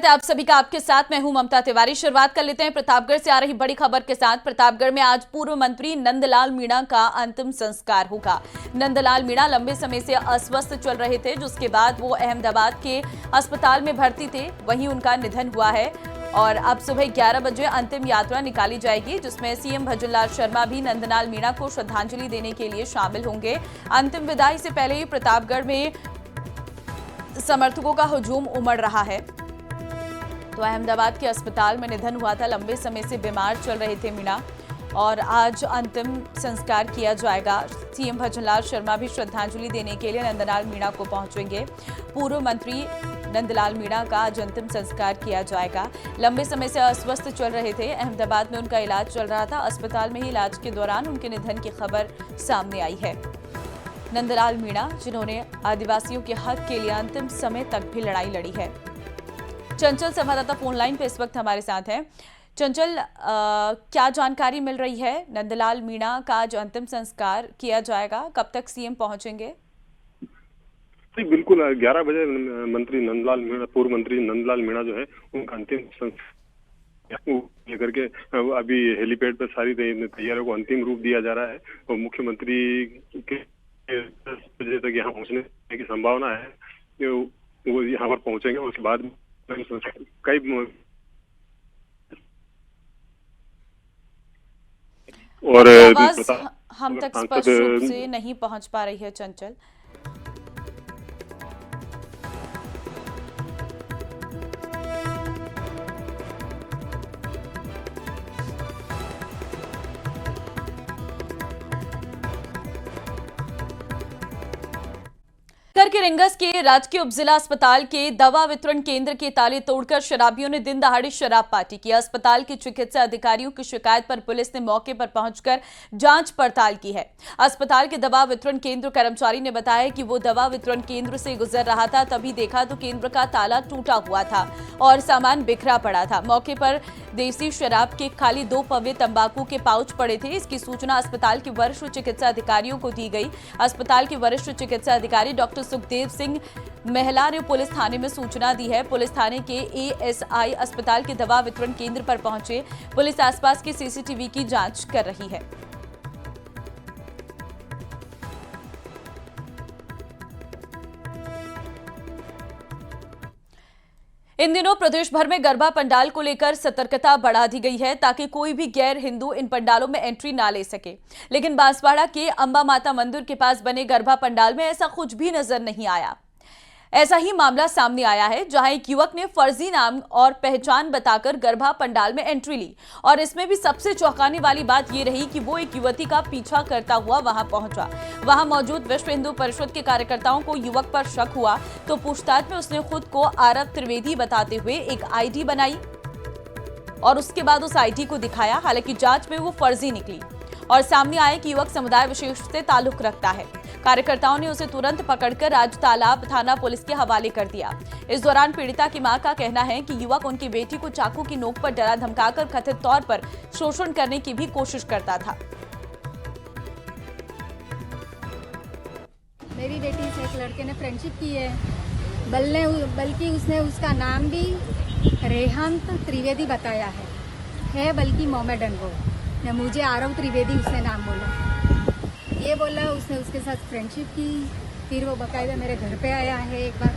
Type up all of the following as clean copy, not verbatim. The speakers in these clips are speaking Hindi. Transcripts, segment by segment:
स्वागत है आप सभी का आपके साथ। मैं हूं ममता तिवारी। शुरुआत कर लेते हैं प्रतापगढ़ से आ रही बड़ी खबर के साथ। प्रतापगढ़ में आज पूर्व मंत्री नंदलाल मीणा का अंतिम संस्कार होगा। नंदलाल मीणा लंबे समय से अस्वस्थ चल रहे थे, जिसके बाद वो अहमदाबाद के अस्पताल में भर्ती थे। वहीं उनका निधन हुआ है और अब सुबह 11 बजे अंतिम यात्रा निकाली जाएगी, जिसमें सीएम भजनलाल शर्मा भी नंदलाल मीणा को श्रद्धांजलि देने के लिए शामिल होंगे। अंतिम विदाई से पहले ही प्रतापगढ़ में समर्थकों का हुजूम उमड़ रहा है। तो अहमदाबाद के अस्पताल में निधन हुआ था। लंबे समय से बीमार चल रहे थे मीणा और आज अंतिम संस्कार किया जाएगा। सीएम भजनलाल शर्मा भी श्रद्धांजलि देने के लिए नंदलाल मीणा को पहुंचेंगे। पूर्व मंत्री नंदलाल मीणा का आज अंतिम संस्कार किया जाएगा। लंबे समय से अस्वस्थ चल रहे थे। अहमदाबाद में उनका इलाज चल रहा था। अस्पताल में ही इलाज के दौरान उनके निधन की खबर सामने आई है। नंदलाल मीणा, जिन्होंने आदिवासियों के हक के लिए अंतिम समय तक भी लड़ाई लड़ी है। चंचल संवाददाता फोन लाइन पे इस वक्त हमारे साथ हैं। चंचल, क्या जानकारी मिल रही है? नंदलाल मीणा का जो अंतिम संस्कार किया जाएगा, कब तक सीएम पहुंचेंगे? जी बिल्कुल, 11 बजे मंत्री नंदलाल मीणा, पूर्व मंत्री नंदलाल मीणा जो है उनका अंतिम संस्कार लेकर के अभी हेलीपैड पर सारी तैयारियों को अंतिम रूप दिया जा रहा है और मुख्यमंत्री के 10 बजे तक यहाँ पहुंचने की संभावना है। वो यहाँ पर पहुंचेंगे। उसके बाद कई और आवाज हम तक स्पष्ट रूप से नहीं पहुंच पा रही है चंचल। के रिंगस के राजकीय उपजिला अस्पताल के दवा वितरण केंद्र के ताले तोड़कर शराबियों ने दिन दहाड़े शराब पार्टी की। अस्पताल के चिकित्सा अधिकारियों की शिकायत पर पुलिस ने मौके पर पहुंचकर जांच पड़ताल की है। अस्पताल के दवा वितरण केंद्र कर्मचारी ने बताया कि वो दवा वितरण केंद्र से गुजर रहा था, तभी देखा तो केंद्र का ताला टूटा हुआ था और सामान बिखरा पड़ा था। मौके पर देसी शराब के खाली 2 पव्य तंबाकू के पाउच पड़े थे। इसकी सूचना अस्पताल के वरिष्ठ चिकित्सा अधिकारियों को दी गई। अस्पताल के वरिष्ठ चिकित्सा अधिकारी डॉक्टर सुखदेव सिंह महिला ने पुलिस थाने में सूचना दी है। पुलिस थाने के एएसआई अस्पताल के दवा वितरण केंद्र पर पहुंचे। पुलिस आसपास के सीसीटीवी की जांच कर रही है। इन दिनों प्रदेश भर में गरबा पंडाल को लेकर सतर्कता बढ़ा दी गई है, ताकि कोई भी गैर हिंदू इन पंडालों में एंट्री ना ले सके। लेकिन बांसवाड़ा के अंबा माता मंदिर के पास बने गरबा पंडाल में ऐसा कुछ भी नजर नहीं आया। ऐसा ही मामला सामने आया है, जहां एक युवक ने फर्जी नाम और पहचान बताकर गरबा पंडाल में एंट्री ली और इसमें भी सबसे चौंकाने वाली बात यह रही कि वो एक युवती का पीछा करता हुआ वहां पहुंचा। वहां मौजूद विश्व हिंदू परिषद के कार्यकर्ताओं को युवक पर शक हुआ, तो पूछताछ में उसने खुद को आरव त्रिवेदी बताते हुए एक आईडी बनाई और उसके बाद उस आईडी को दिखाया। हालांकि जांच में वो फर्जी निकली और सामने आया कि युवक समुदाय विशेष से ताल्लुक रखता है। कार्यकर्ताओं ने उसे तुरंत पकड़कर राजतालाब थाना पुलिस के हवाले कर दिया। इस दौरान पीड़िता की मां का कहना है कि युवक उनकी बेटी को चाकू की नोक पर डरा धमकाकर कथित तौर पर शोषण करने की भी कोशिश करता था। मेरी बेटी से एक लड़के ने फ्रेंडशिप की है, बल्कि उसने उसका नाम भी रेहांत त्रिवेदी बताया है बल्कि मोमेडन वो ने मुझे आरव त्रिवेदी उसने नाम बोला। ये बोला उसने उसके साथ फ्रेंडशिप की। फिर वो बाकायदा मेरे घर पे आया है। एक बार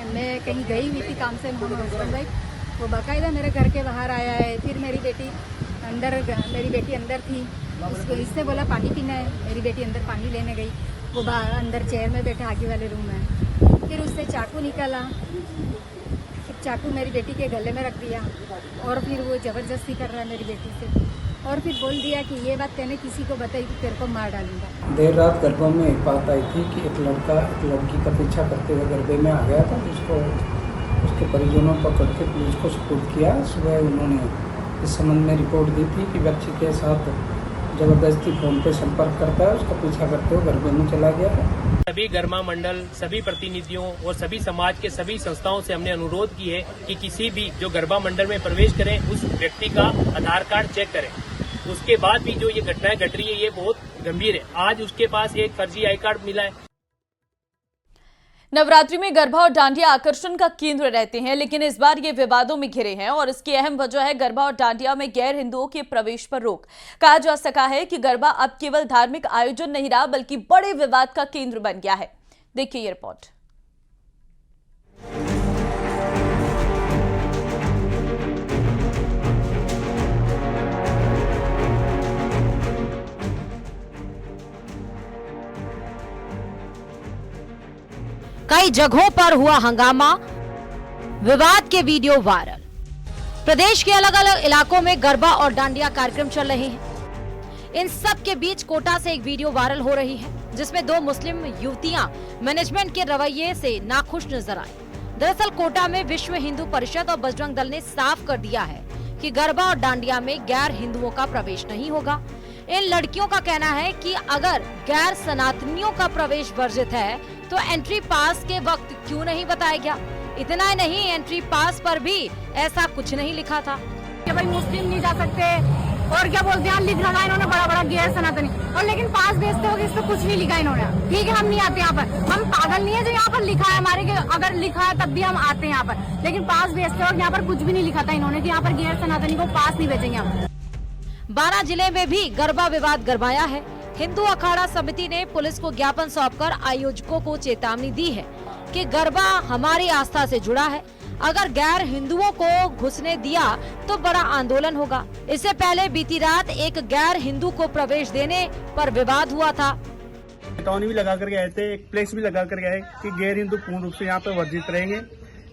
मैं कहीं गई हुई थी काम से, हम हस्बैंड वाइफ। वो बाकायदा मेरे घर के बाहर आया है। फिर मेरी बेटी अंदर थी। उसको इसने बोला पानी पीना है। मेरी बेटी अंदर पानी लेने गई। वो अंदर चेयर में बैठा, आगे वाले रूम में। फिर उससे चाकू निकाला। चाकू मेरी बेटी के गले में रख दिया और फिर वो जबरदस्ती कर रहा है मेरी बेटी से और फिर बोल दिया कि ये बात मैंने किसी को बताई तो तेरे को मार डालूंगा। देर रात गरबा में एक बात आई थी कि एक लड़का एक लड़की का पीछा करते हुए गरबे में आ गया था, जिसको उसके परिजनों पकड़ के पुलिस को सुपुर्द किया। सुबह उन्होंने इस संबंध में रिपोर्ट दी थी कि बच्ची के साथ जबरदस्ती फोन पे संपर्क करता है, उसका पीछा करते हुए गरबे में चला गया है। सभी गरमा मंडल, सभी प्रतिनिधियों और सभी समाज के सभी संस्थाओं से हमने अनुरोध की है कि किसी भी जो गरबा मंडल में प्रवेश करें उस व्यक्ति का आधार कार्ड चेक करें। उसके बाद भी जो ये घटनाएं घट रही है ये बहुत गंभीर है। आज उसके पास एक फर्जी आई कार्ड मिला है। नवरात्रि में गरबा और डांडिया आकर्षण का केंद्र रहते हैं, लेकिन इस बार ये विवादों में घिरे हैं और इसकी अहम वजह है गरबा और डांडिया में गैर हिंदुओं के प्रवेश पर रोक। कहा जा सका है कि गरबा अब केवल धार्मिक आयोजन नहीं रहा बल्कि बड़े विवाद का केंद्र बन गया है। देखिए ये रिपोर्ट। कई जगहों पर हुआ हंगामा, विवाद के वीडियो वायरल। प्रदेश के अलग अलग इलाकों में गरबा और डांडिया कार्यक्रम चल रहे हैं। इन सब के बीच कोटा से एक वीडियो वायरल हो रही है जिसमें 2 मुस्लिम युवतियां मैनेजमेंट के रवैये से नाखुश नजर आई। दरअसल कोटा में विश्व हिंदू परिषद और बजरंग दल ने साफ कर दिया है कि गरबा और डांडिया में गैर हिंदुओं का प्रवेश नहीं होगा। इन लड़कियों का कहना है कि अगर गैर सनातनियों का प्रवेश वर्जित है तो एंट्री पास के वक्त क्यों नहीं बताया गया। इतना ही नहीं, एंट्री पास पर भी ऐसा कुछ नहीं लिखा था कि भाई मुस्लिम नहीं जा सकते और क्या बोलते हैं, लिख रखा इन्होंने बड़ा बड़ा गैर सनातनी, और लेकिन पास भेजते हो इस पे कुछ नहीं लिखा इन्होंने। ठीक है, हम नहीं आते यहाँ पर, हम पागल नहीं है जो यहाँ पर लिखा है हमारे के, अगर लिखा है तब भी हम आते हैं यहाँ पर, लेकिन पास भेजते हो यहाँ पर कुछ भी नहीं लिखा था इन्होंने कि यहाँ पर गैर सनातनी को पास नहीं भेजेंगे हम। 12 जिले में भी गरबा विवाद गरमाया है। हिंदू अखाड़ा समिति ने पुलिस को ज्ञापन सौंपकर आयोजकों को चेतावनी दी है कि गरबा हमारी आस्था से जुड़ा है, अगर गैर हिंदुओं को घुसने दिया तो बड़ा आंदोलन होगा। इससे पहले बीती रात एक गैर हिंदू को प्रवेश देने पर विवाद हुआ था। चेतावनी भी लगा कर गए थे, एक फ्लेक्स भी लगा कर गए कि गैर हिंदू पूर्ण रूप से यहाँ पे वर्जित रहेंगे,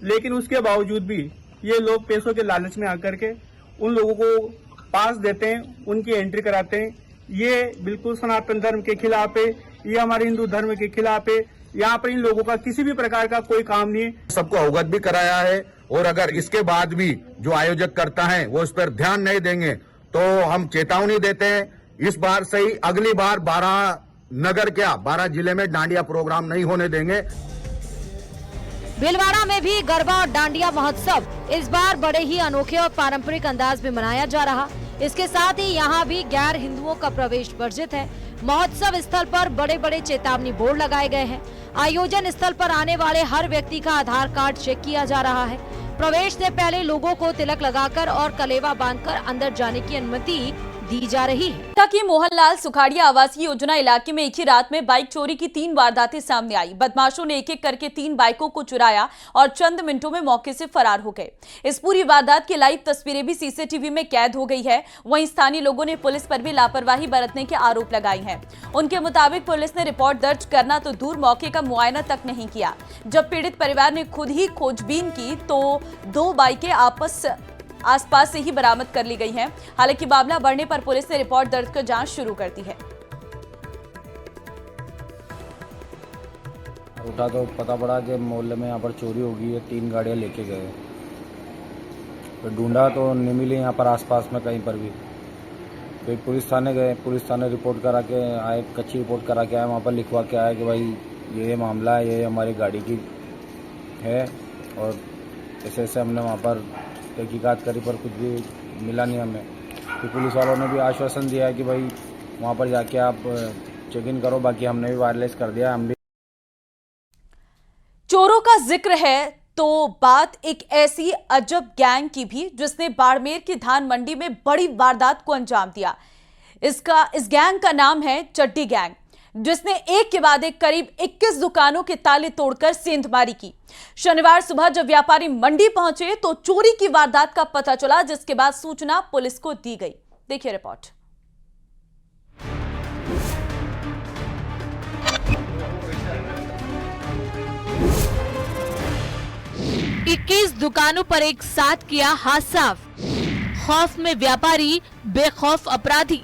लेकिन उसके बावजूद भी ये लोग पैसों के लालच में आकर के उन लोगों को पास देते हैं, उनकी एंट्री कराते हैं। ये बिल्कुल सनातन धर्म के खिलाफ है, ये हमारे हिंदू धर्म के खिलाफ है। यहाँ पर इन लोगों का किसी भी प्रकार का कोई काम नहीं है। सबको अवगत भी कराया है और अगर इसके बाद भी जो आयोजक करता है वो इस पर ध्यान नहीं देंगे तो हम चेतावनी देते हैं इस बार से ही अगली बार 12 जिले में डांडिया प्रोग्राम नहीं होने देंगे। भीलवाड़ा में भी गरबा और डांडिया महोत्सव इस बार बड़े ही अनोखे और पारंपरिक अंदाज में मनाया जा रहा। इसके साथ ही यहाँ भी गैर हिंदुओं का प्रवेश वर्जित है। महोत्सव स्थल पर बड़े बड़े चेतावनी बोर्ड लगाए गए हैं। आयोजन स्थल पर आने वाले हर व्यक्ति का आधार कार्ड चेक किया जा रहा है। प्रवेश से पहले लोगों को तिलक लगाकर और कलेवा बांधकर अंदर जाने की अनुमति दी जा रही है। कि मोहनलाल सुखाड़िया आवासीय योजना इलाके में एक ही रात में बाइक चोरी की 3 वारदातें सामने आई। बदमाशों ने एक एक करके 3 बाइकों को चुराया और चंद मिनटों में मौके से फरार हो गए। इस पूरी वारदात की लाइव तस्वीरें भी सीसीटीवी में कैद हो गई है। वहीं स्थानीय लोगों ने पुलिस पर भी लापरवाही बरतने के आरोप लगाए हैं। उनके मुताबिक पुलिस ने रिपोर्ट दर्ज करना तो दूर, मौके का मुआयना तक नहीं किया। जब पीड़ित परिवार ने खुद ही खोजबीन की तो 2 बाइकें आसपास से ही बरामद कर ली गई हैं। हालांकि मामला बढ़ने पर पुलिस ने रिपोर्ट दर्ज कर जांच शुरू कर दी है। उठा तो पता पड़ा कि मोहल्ले में यहाँ पर चोरी हो गई है, 3 गाड़ियाँ लेके गए। तो ढूंढा तो नहीं मिली यहाँ पर आसपास में कहीं पर भी। फिर पुलिस थाने गए, पुलिस थाने रिपोर्ट करा के आए, कच्ची रिपोर्ट करा के आए, वहाँ पर लिखवा के आए कि भाई ये मामला है, ये हमारी गाड़ी की है। और ऐसे ऐसे हमने वहाँ पर तहकीकात करी पर कुछ भी मिला नहीं हमें। तो पुलिस वालों ने भी आश्वासन दिया है कि भाई वहाँ पर जाके आप चेक इन करो, बाकी हमने भी वायरलेस कर दिया। हम भी चोरों का जिक्र है तो बात एक ऐसी अजब गैंग की भी जिसने बाड़मेर की धान मंडी में बड़ी वारदात को अंजाम दिया। इस गैंग का नाम है चड्डी गैंग, जिसने एक के बाद एक करीब 21 दुकानों के ताले तोड़कर सेंधमारी की। शनिवार सुबह जब व्यापारी मंडी पहुंचे तो चोरी की वारदात का पता चला, जिसके बाद सूचना पुलिस को दी गई। देखिए रिपोर्ट। इक्कीस दुकानों पर एक साथ किया हाथ साफ, खौफ में व्यापारी, बेखौफ अपराधी।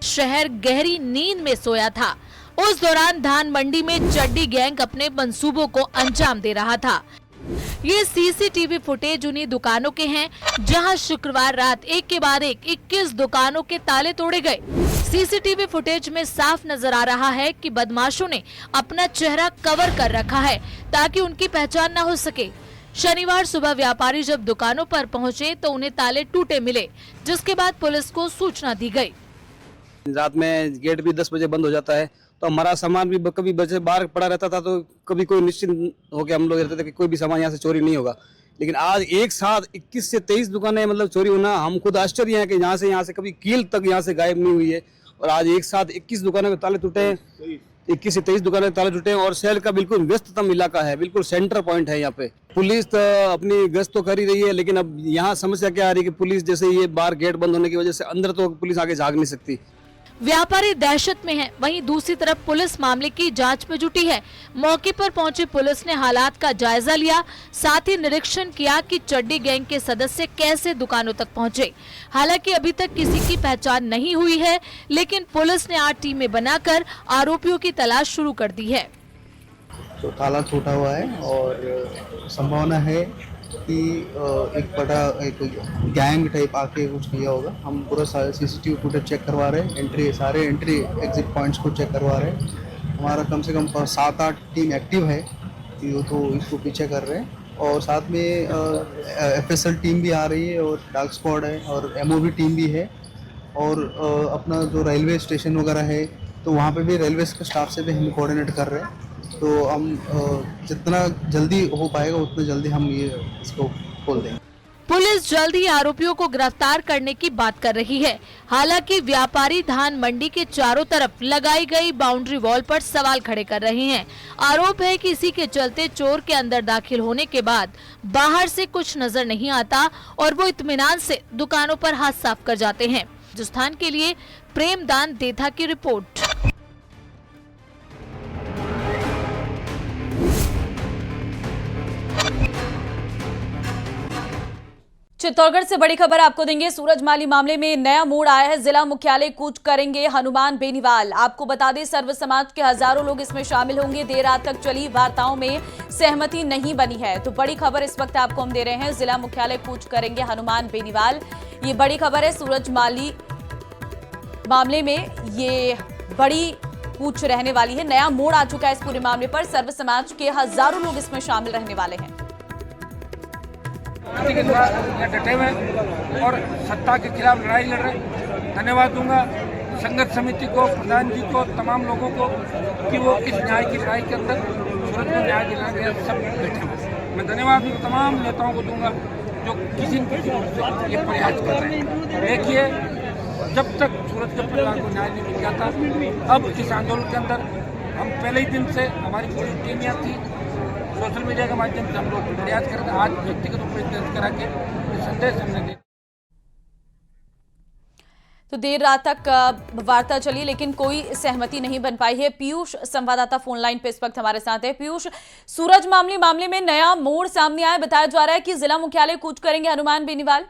शहर गहरी नींद में सोया था। उस दौरान धान मंडी में चड्डी गैंग अपने मंसूबों को अंजाम दे रहा था। ये सीसीटीवी फुटेज उन्हीं दुकानों के हैं जहां शुक्रवार रात एक के बाद एक 21 दुकानों के ताले तोड़े गए। सीसीटीवी फुटेज में साफ नजर आ रहा है कि बदमाशों ने अपना चेहरा कवर कर रखा है ताकि उनकी पहचान न हो सके। शनिवार सुबह व्यापारी जब दुकानों पर पहुंचे तो उन्हें ताले टूटे मिले, जिसके बाद पुलिस को सूचना दी गई। रात में गेट भी 10 बजे बंद हो जाता है, तो हमारा सामान भी कभी बचे बाहर पड़ा रहता था, तो कभी कोई निश्चिंत होकर हम लोग रहते थे कि कोई भी सामान यहाँ से चोरी नहीं होगा। लेकिन आज एक साथ 21 से 23 दुकानें मतलब चोरी होना, हम खुद आश्चर्य हैं कि यहाँ से कभी कील तक यहाँ से गायब नहीं हुई है। और आज एक साथ 21 दुकानों के ताले टूटे हैं, 21 से 23 दुकानों के ताले टूटे हैं और शहर का बिल्कुल व्यस्ततम इलाका है, बिल्कुल सेंटर पॉइंट है यहाँ पे। पुलिस तो अपनी गश्त तो कर ही रही है, लेकिन अब यहाँ समस्या क्या आ रही है कि पुलिस जैसे ये बाहर गेट बंद होने की वजह से अंदर तो पुलिस आगे झाँक नहीं सकती। व्यापारी दहशत में हैं, वहीं दूसरी तरफ पुलिस मामले की जांच में जुटी है। मौके पर पहुंची पुलिस ने हालात का जायजा लिया, साथ ही निरीक्षण किया कि चड्डी गैंग के सदस्य कैसे दुकानों तक पहुंचे। हालांकि अभी तक किसी की पहचान नहीं हुई है, लेकिन पुलिस ने 8 टीमें बनाकर आरोपियों की तलाश शुरू कर दी है। तो ताला टूटा हुआ है और संभावना है कि एक बड़ा एक गैंग टाइप आके कुछ किया होगा। हम पूरा CCTV फुटेज चेक करवा रहे हैं, सारे एंट्री एग्जिट पॉइंट्स को चेक करवा रहे हैं। हमारा कम से कम 7-8 टीम एक्टिव है, तो इसको पीछे कर रहे हैं। और साथ में FSL टीम भी आ रही है और डॉग स्क्वाड है और MOV टीम भी है। और अपना जो रेलवे स्टेशन वगैरह है, तो वहाँ पे भी रेलवे के स्टाफ से भी हम कोऑर्डिनेट कर रहे हैं। तो हम जितना जल्दी हो पाएगा उतना जल्दी हम ये इसको खोल देंगे। पुलिस जल्द ही आरोपियों को गिरफ्तार करने की बात कर रही है। हालांकि व्यापारी धान मंडी के चारों तरफ लगाई गई बाउंड्री वॉल पर सवाल खड़े कर रहे हैं। आरोप है कि इसी के चलते चोर के अंदर दाखिल होने के बाद बाहर से कुछ नजर नहीं आता और वो इत्मीनान से दुकानों पर हाथ साफ कर जाते हैं। राजस्थान के लिए प्रेमदान देथा की रिपोर्ट। चित्तौड़गढ़ से बड़ी खबर आपको देंगे। सूरजमाली मामले में नया मोड़ आया है। जिला मुख्यालय कूच करेंगे हनुमान बेनीवाल। आपको बता दें, सर्व समाज के हजारों लोग इसमें शामिल होंगे। देर रात तक चली वार्ताओं में सहमति नहीं बनी है, तो बड़ी खबर इस वक्त आपको हम दे रहे हैं। जिला मुख्यालय कूच करेंगे हनुमान बेनीवाल, ये बड़ी खबर है। सूरजमाली मामले में ये बड़ी कूच रहने वाली है। नया मोड़ आ चुका है इस पूरे मामले पर। सर्व समाज के हजारों लोग इसमें शामिल रहने वाले हैं। के खिलाफ डटे हुए और सत्ता के खिलाफ लड़ाई लड़ रहे। धन्यवाद दूंगा संगठन समिति को, प्रधान जी को, तमाम लोगों को कि वो इस न्याय की लड़ाई के अंदर सूरत में न्याय दिलाने के लिए सब बैठे हुए। मैं धन्यवाद तमाम नेताओं को दूंगा जो किसी न किसी रूप से ये प्रयास कर रहे हैं। देखिए, जब तक सूरत के परिवार को न्याय नहीं मिल जाता, अब इस आंदोलन के अंदर हम पहले ही दिन से हमारी पूरी टीम यहाँ थी। सोशल मीडिया के माध्यम से हम लोग प्रयास कर रहे थे। आज व्यक्तिगत रूप से दर्ज करा के संदेश हमने दिया। तो देर रात तक वार्ता चली, लेकिन कोई सहमति नहीं बन पाई है। पीयूष संवाददाता फोन लाइन पे इस वक्त हमारे साथ है। पीयूष, सूरज मामले में नया मोड़ सामने आया। बताया जा रहा है कि जिला मुख्यालय कूच करेंगे हनुमान बेनीवाल।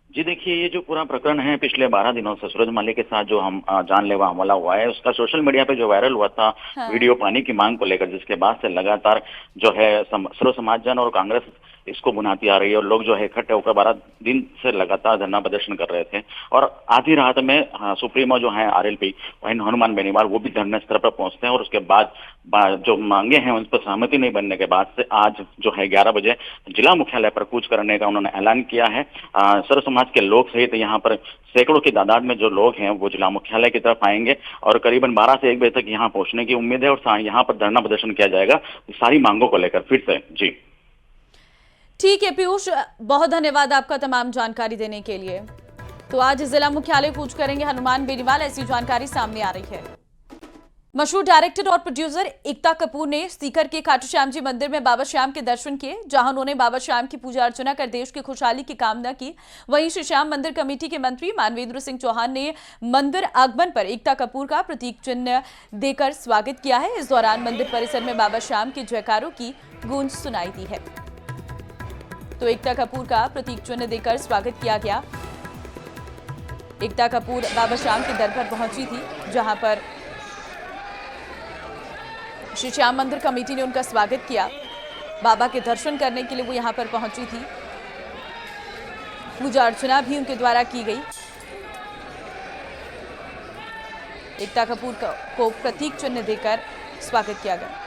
जी देखिए, ये जो पूरा प्रकरण है पिछले 12 दिनों से सूरजमाली के साथ जो हम जानलेवा हमला हुआ है, उसका सोशल मीडिया पे जो वायरल हुआ था वीडियो पानी की मांग को लेकर, जिसके बाद से लगातार जो है सर्व समाज जन और कांग्रेस इसको बुनाती आ रही है और लोग जो है इकट्ठे होकर 12 दिन से लगातार धरना प्रदर्शन कर रहे थे। और आधी रात में सुप्रीमो जो है RLP हनुमान बेनीवाल, वो भी धरना स्थल पर पहुंचते हैं और उसके बाद जो मांगे हैं उन पर सहमति नहीं बनने के बाद से आज जो है 11 बजे जिला मुख्यालय पर कूच करने का उन्होंने ऐलान किया है। सर्व समाज के लोग सहित यहाँ पर सैकड़ों की तादाद में जो लोग हैं वो जिला मुख्यालय की तरफ आएंगे और करीबन 12 से 1 बजे तक यहाँ पहुंचने की उम्मीद है और यहाँ पर धरना प्रदर्शन किया जाएगा सारी मांगों को लेकर फिर से। जी ठीक है पीयूष, बहुत धन्यवाद आपका तमाम जानकारी देने के लिए। तो आज जिला मुख्यालय कूच करेंगे हनुमान बेनीवाल, ऐसी जानकारी सामने आ रही है। मशहूर डायरेक्टर और प्रोड्यूसर एकता कपूर ने सीकर के खाटू श्याम जी मंदिर में बाबा श्याम के दर्शन किए, जहां उन्होंने बाबा श्याम की पूजा अर्चना कर देश की खुशहाली की कामना की। वहीं श्री श्याम मंदिर कमेटी के मंत्री मानवेंद्र सिंह चौहान ने मंदिर आगमन पर एकता कपूर का प्रतीक चिन्ह देकर स्वागत किया है। इस दौरान मंदिर परिसर में बाबा श्याम के जयकारों की गूंज सुनाई दी है। तो एकता कपूर का प्रतीक चिन्ह देकर स्वागत किया गया। एकता कपूर बाबा श्याम के दर पर पहुंची थी, जहां पर श्री श्याम मंदिर कमेटी ने उनका स्वागत किया। बाबा के दर्शन करने के लिए वो यहां पर पहुंची थी। पूजा अर्चना भी उनके द्वारा की गई। एकता कपूर को प्रतीक चिन्ह देकर स्वागत किया गया।